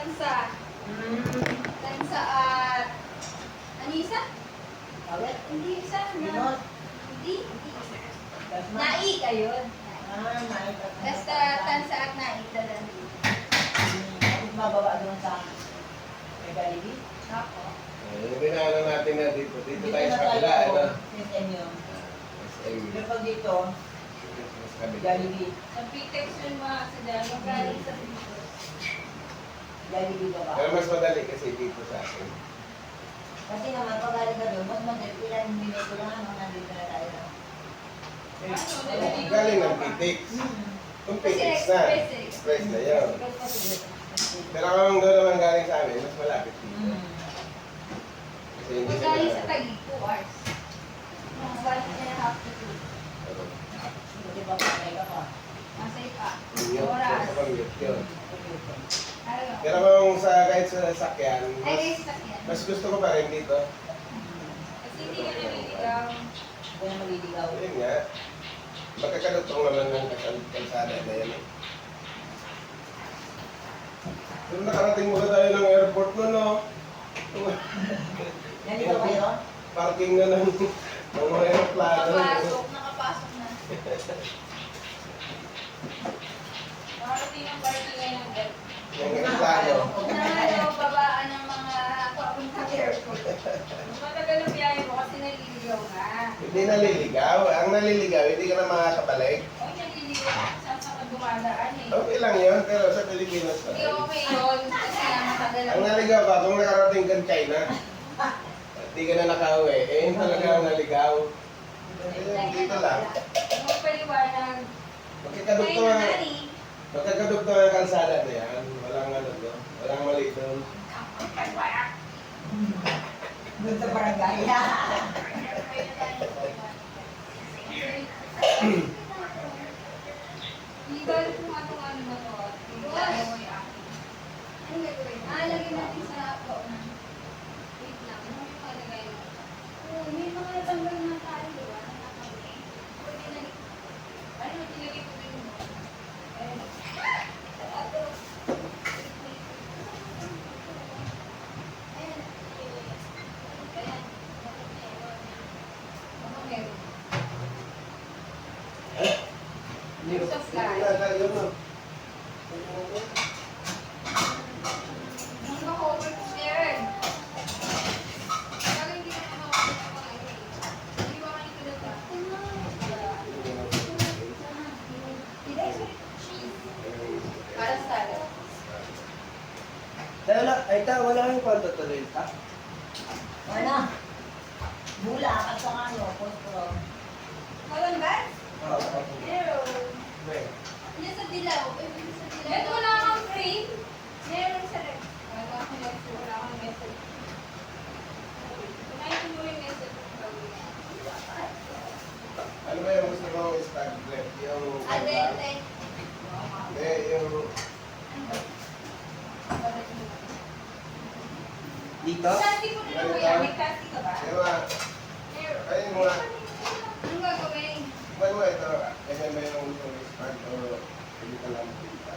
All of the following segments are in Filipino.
Tansa. Tansa at... Ano isa? Awet? Hindi isa. Binot? Hindi. Hindi isa. Dasma? Naik ayun. Naik. Basta tansa at naik. Dalan. Tapos mababa doon sa Jollibee? Ako. Yung binaanan natin na dito. Dito Dito tayo na sa kabila. tayo. Ano? SM yun. SM. Pero pag dito, Sa kabila. Jollibee. Sa Pitex yun mga sa dalo. Galing sa Pitex. Jollibee baba. Pero mas madali kasi dito sa akin. Kasi naman, pag galing ka doon, mas madali. Ilan minuto lang ano, nandito na tayo. Galing ng Pitex. Kung Pitex na. Express eh. Express na yun. Pero kung doon naman galing sa amin, mas malapit dito. Kasi hindi Pag siya galing sa na... Taguig, 2 hours. Mga 1.5 to 2. Hindi ba patay ka pa? Masay pa. Yun, Oras. sa pang-mute yun. Ayaw. Pero kung sa kahit sa sakyan, Ay, guys, sakyan. mas gusto ko pa rin dito. Kasi hindi ka naliligaw. Hindi na maliligaw. Yun nga. Magkakadutong naman ng kalsada na yan eh. Pero nakarating mo tayo ng airport no, no? Nandito kayo? Parking na ng mga aeroplano. Nakapasok na. Nakarating ang parking ngayon ng airport. Yung aeroplano. Ano, babaan ng mga papuntang airport. Matagal ang biyahe mo kasi naliligaw nga. Hindi naliligaw. Ang naliligaw, hindi ka na makakabalik. O, naliligaw saan sa dumadaan eh. Okay lang yun, pero sa Pilipinas pa. Hindi okay yun kasi nga matagal Ang naligaw pa, kung nakarating kang China, hindi ka na nakauwi, eh yun talaga ang naligaw. Ayun, dito lang. Ang paliwanag. Magkakadugtong Ngayon ang, na nani. magkakadugtong ang kalsada na yan. Walang ano doon. Walang mali doon. Doon sa barangay. Legal kung anong ano na to. Legal mo yung akin. Anong gagawin? Lagyan natin sa na. Wait lang. Ano yung kalagay mo? May mga tanggal na tayo, di ba? Nakakabili. Pwede na. Ano yung tinagay ko din mo? Yun mo. Ang ma-cover ko yan. Kaya hindi na makakita ko hindi ba kanito na para sa salad. Wala kang kwento tuloy ka? Wala. Bula, at saka ano, postro. Walang gas? Oo. Meron. Yan sa dilaw. Sa dilaw. Yan wala kang frame? Meron sa red. Wala kang message. Wala kang message. Kunayin mo yung message. Ano ba yung gusto mong stag flip? Yung... Adente. Hindi, yung... Dito? Kasi mo na mo yan. May kasi ka ba? Yung mga... Meron. Ayun mo nga. Anong gagawin? Ba't mo ito? Ganyan ba yung stag o hindi ka lang pinta?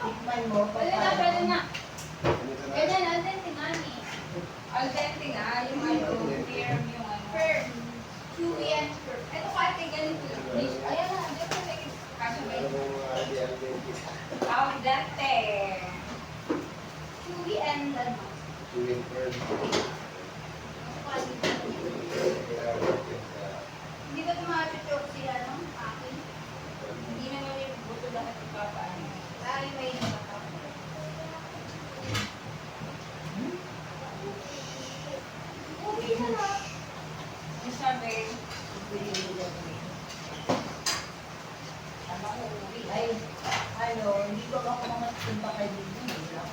Tikman mo. Pwede na, pwede na. Ganito na. Ganyan, al dente nga ni. Al dente nga, yung ano, firm yung ano. Firm. Chewy and firm. Ito kahit ay ganito lang. Ayan na, dito na may kasi ba Ano yun? mo mga ideal Al dente. Chewy and ano. Chewing firm. Hindi ba tumatutok sila ng akin? Hindi naman yung buto lahat ng papaan. Ay, may nakaka. Okay na lang. Yung sabi, Ay, ano, hindi ko ako mamasunta kay Bibi.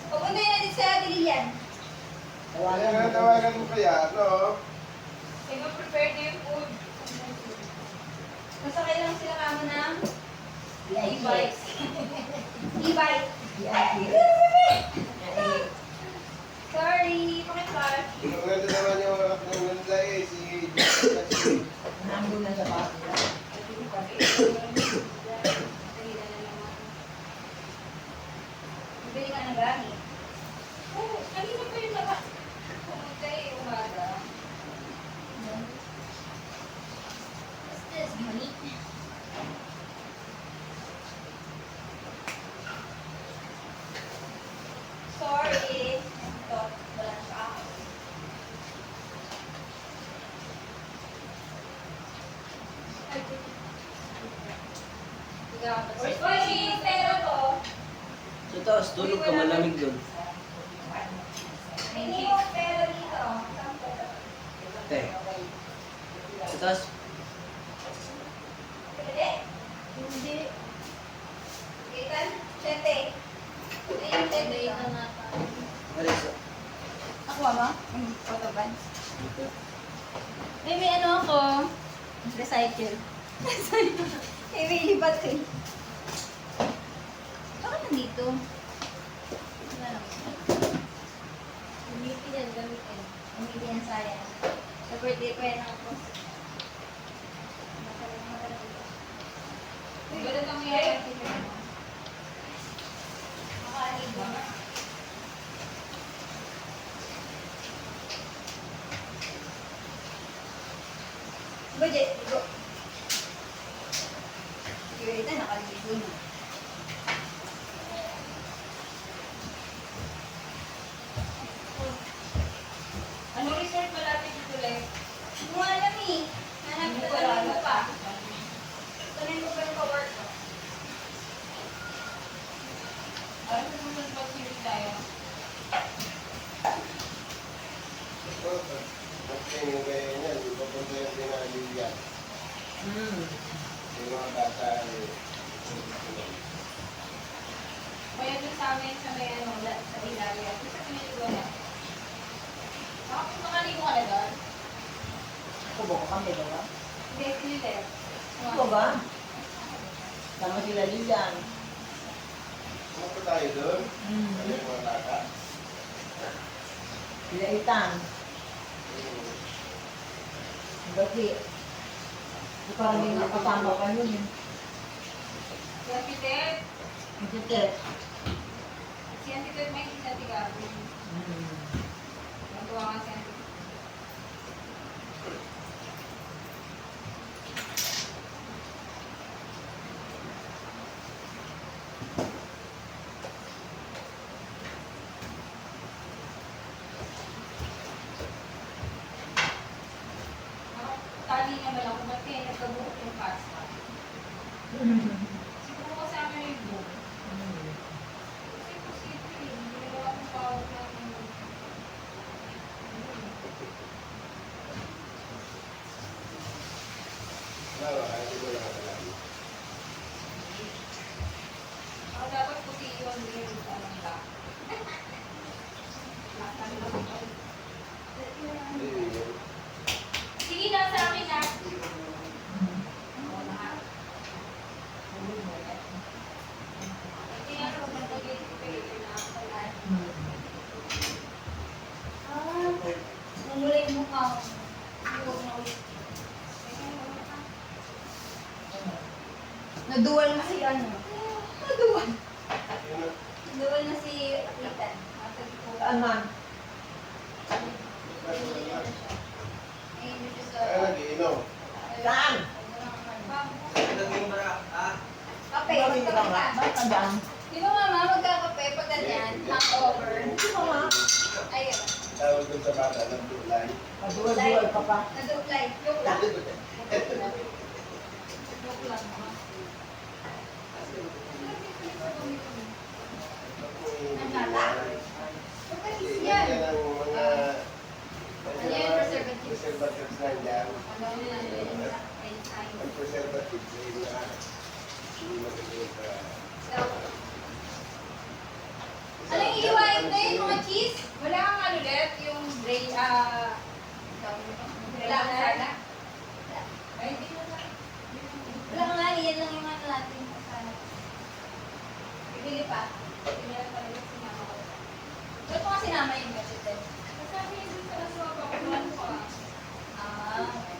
pupunta yun natin sa Adilian. Tawagan mo kaya, no? Kaya mag-prepare na yung food. Masakay lang sila kamo ng e-bike. E-bike. Sorry, pakipart. Maganda naman yung anak ng nanday eh, si Jessica. Nandun na sa bahay. Bili ka ng Cheese, pero to. Sa taas, tulog ka, malamig doon. Hindi mo pero dito. Te. Sa taas. Hindi. Hindi. Ikan, tete. Ayun, tete. Alis. Ako ba? Photo ban? May ano ako. Recycle. May libat eh. Bakit nandito? Wala lang. Gamitin yan, gamitin. Gamitin yan sayang. Sa birthday pa yan ako. Ganun ang mayroon. Makaligo na. Budget, go. Security, nakaligo na. Ano resort malapit dito, Le? Hindi mo alam eh. Hanap ka tanin mo pa. Tanin mo pa yung pa-work mo. Alam mo naman pag-series tayo. Magtingin kayo niyan, di ba punta yung pinaliliyan? Yung mga bata Kaya doon sa amin sa may ano, sa Ilalia. Sa pinaligo na. Nakaligo ka na doon? Kubo ko kami, diba? Hindi, sinilip. Ito ba? Sama sila Lilian. Ano pa tayo doon? Ano yung mga bata? Sila Itan. Kasi, di parang yung nakasama ka yun eh. Si Antitet. Kasi Ted. Si Antitet may isa si Gabi. Natuwa nga si Antitet. Tali naman ako, ba't kaya nagkabuhok yung pasta? Siguro kasama yung buhok. Kasi posible, hindi nagawa kong pawag namin. Wala, hindi ko nakatalaan. Ako dapat puti yun, hindi yung parang black. Black na lang ako. Sige na sa akin na. Oo na. Kaya ako magpagay ko kayo na ako sa lahat. Namula yung mukha ko. Huwag na ulit. Naduwal na si ano? Naduwal. Naduwal na si Ethan. Saan man? Kaya nag-iinom. Saan? Kape, Bakit ka nga? magkape. Bakit ka dyan? Di ba mama, magkakape pag ganyan, hangover. Hindi ko nga. Ayun. Tawag dun sa bata, nagdulay. Maduwal-duwal ka pa. Naduklay. Joke lang. Joke lang. Pagkalis yan. Yan ang mga Ano yan, preservatives? preservatives nandyan. Ano yun, enzyme. Ang preservatives ay na hindi magiging sa... Anong iiwain na yun, mga cheese? Wala kang ano ulit, yung gray, wala kang sana? Ay, hindi mo na. Wala nga, yan lang yung ano natin sa sana. Bibili pa. Bibili lang talaga sinama ko. Ba't mo nga sinama yung vegetable? Sabi niya dun sa laswa pa, kumain ko ah. Okay.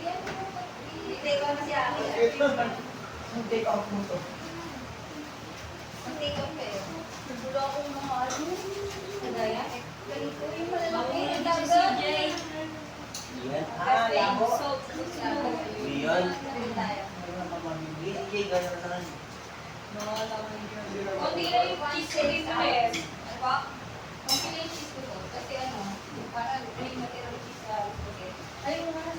Yan mo ba? Take off si Aki. Ang take off mo to. Ang take off kayo. Nagulo akong mga ano. Nagaya. Ganito yung malalaki. Ang dagat. Yan. Ah, labo. Yan. Tayo. Hindi, ganyan na lang. Kunti lang yung cheese ko dito eh. Ano ba? Kunti lang yung cheese ko to. Kasi ano, parang may matirang cheese sa okay. Ayun nga.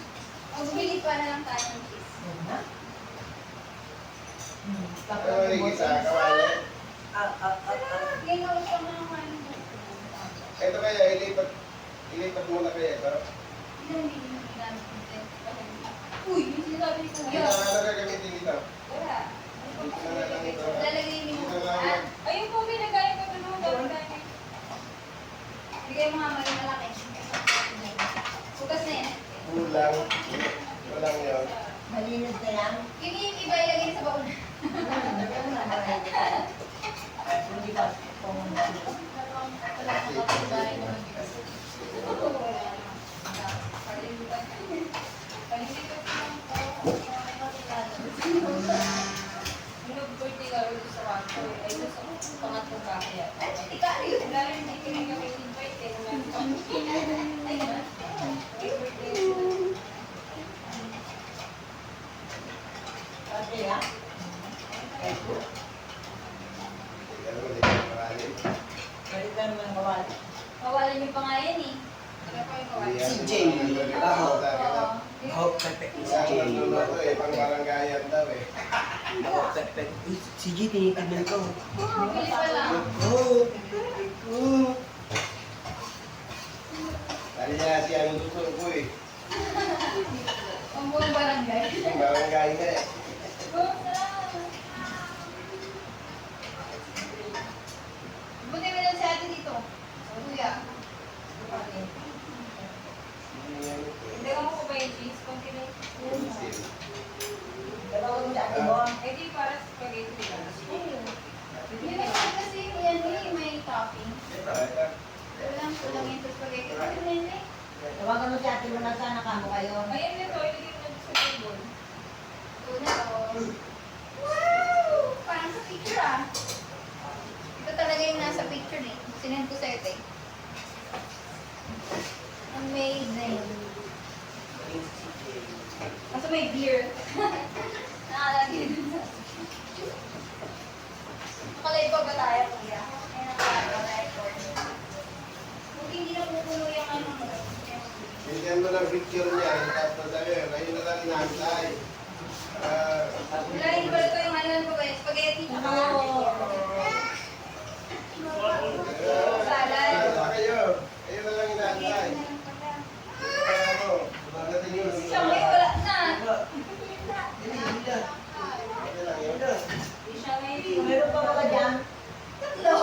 Bumili pa na lang tayo ng cheese. Ano yung isa? Kawali? Ginawa siya mga ano. Ito kaya, ilipat muna kaya ito. Uy, yung sinasabi ni Hindi Kuya. na nga gagamitin dito. Wala. Dito na lang ito. Lalagay ni Dito mo. na lang. Ayun po, binagay ko ito naman. Dami-dami. Bigay mo nga mali malaki. Bukas na yan. Kulang. Kulang yun. Malinis ka lang. Yun yung iba ilagay sa baon. Hindi ba? Kasi ah. Tingnan mo, dito maraming. Balik ka naman kawali. Kawalan niyo pa nga yan eh. Wala pa yung kawalan. Si Jamie. Ako. Oo. Oh, perfect. Si Isa ang Jamie. nagluluto eh, pang baranggayan daw eh. Ako, perfect. Uy, si G, tinitignan ko. Bili pa lang. Oh. Dali niya si ang luto ko eh. Ang buong barangay. Pang barangay nga eh. Buti mo lang si ate dito. Kuya. Hindi ko ko ba yung cheese? Kung kinay. Tawagin mo sa ate mo. Eh di para sa spaghetti lang. Yun naman kasi yan eh, may topping. Kulang yung sa spaghetti. Kasi nene. Tawagan mo si ate mo na sana kamo kayo. Ayun nito, ilagay mo na sa table. Una o. Wow! Parang sa picture ah. Ito talaga yung nasa picture eh. Sinend ko sa'yo ito eh. Amazing. Kaso may beer. Nakalagay dun sa... Nakalay pa ba tayo, kuya? Ay, nakalagay ko. Kung hindi na pupuno yung ano mo. Bigyan mo ng picture niya, tapos sabi, kayo na lang inaantay. Wala, hindi pala ito yung ano ko ba? Spaghetti. Salad. Kayo, kayo na lang inaantay. Ano, dadating yun. Siya ngayon wala na. Okay lang yun. Siya ngayon. Meron pa mga dyan. Tatlo.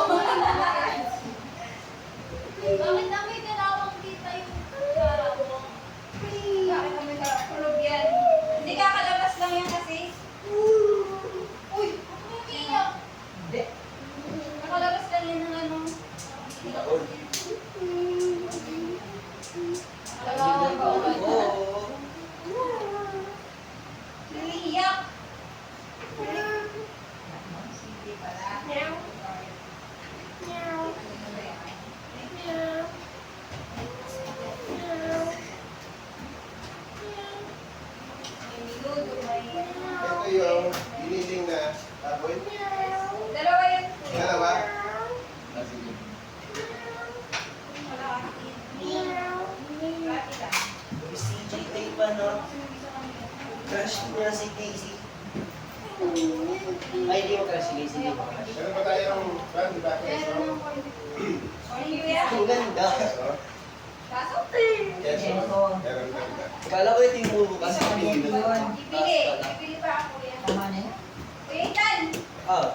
Bakit namin dalawang kita yung bakit namin kulog yan? Hindi kakalabas lang yan kasi. Uy! Ang iyak! Hindi. Nakalabas lang yan ng ano. Dalawang bawal. Oh. Iiyak! Sige pala. May minuto, may... Ito yung giniling na baboy. Dalawa yan. Dalawa. Laki lang. Si J, tayo pa, no? Crush niya si Casey. Ay, di mo crush si Casey. Di mo crush. Meron pa tayong brand back Meron ng corn beef. Ang ganda. Pasok. Yes, Meron. meron pa. Akala ko ito yung bubukas. Ipili. Ipili pa ako yan. Tama na yan. Wait, Tan! Ah.